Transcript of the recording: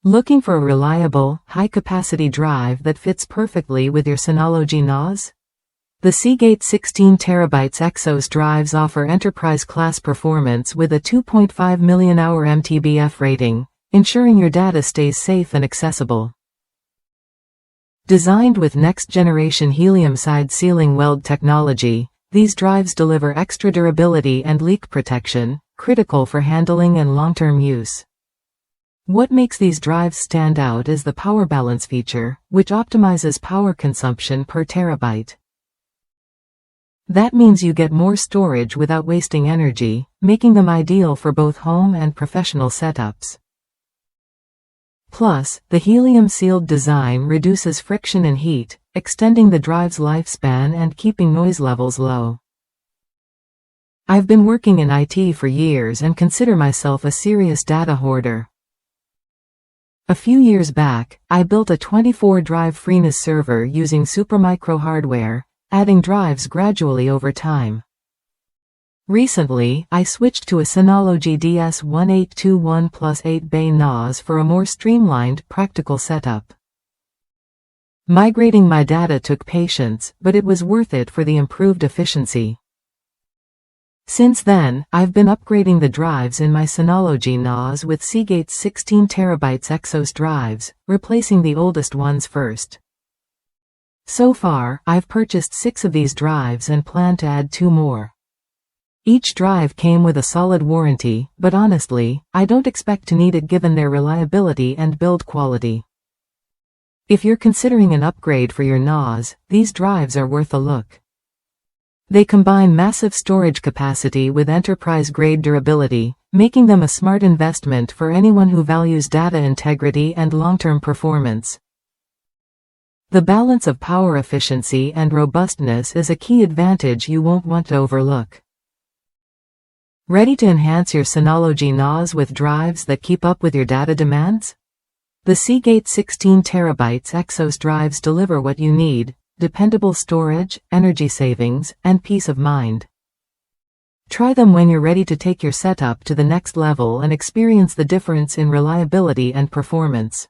Looking for a reliable, high-capacity drive that fits perfectly with your Synology NAS? The Seagate 16TB Exos drives offer enterprise-class performance with a 2.5 million-hour MTBF rating, ensuring your data stays safe and accessible. Designed with next-generation helium side-sealing weld technology, these drives deliver extra durability and leak protection, critical for handling and long-term use. What makes these drives stand out is the power balance feature, which optimizes power consumption per terabyte. That means you get more storage without wasting energy, making them ideal for both home and professional setups. Plus, the helium-sealed design reduces friction and heat, extending the drive's lifespan and keeping noise levels low. I've been working in IT for years and consider myself a serious data hoarder. A few years back, I built a 24-drive FreeNAS server using Supermicro hardware, adding drives gradually over time. Recently, I switched to a Synology DS1821 plus 8-bay NAS for a more streamlined, practical setup. Migrating my data took patience, but it was worth it for the improved efficiency. Since then, I've been upgrading the drives in my Synology NAS with Seagate 16TB Exos drives, replacing the oldest ones first. So far, I've purchased 6 of these drives and plan to add 2 more. Each drive came with a solid warranty, but honestly, I don't expect to need it given their reliability and build quality. If you're considering an upgrade for your NAS, these drives are worth a look. They combine massive storage capacity with enterprise-grade durability, making them a smart investment for anyone who values data integrity and long-term performance. The balance of power efficiency and robustness is a key advantage you won't want to overlook. Ready to enhance your Synology NAS with drives that keep up with your data demands? The Seagate 16TB Exos drives deliver what you need: dependable storage, energy savings, and peace of mind. Try them when you're ready to take your setup to the next level and experience the difference in reliability and performance.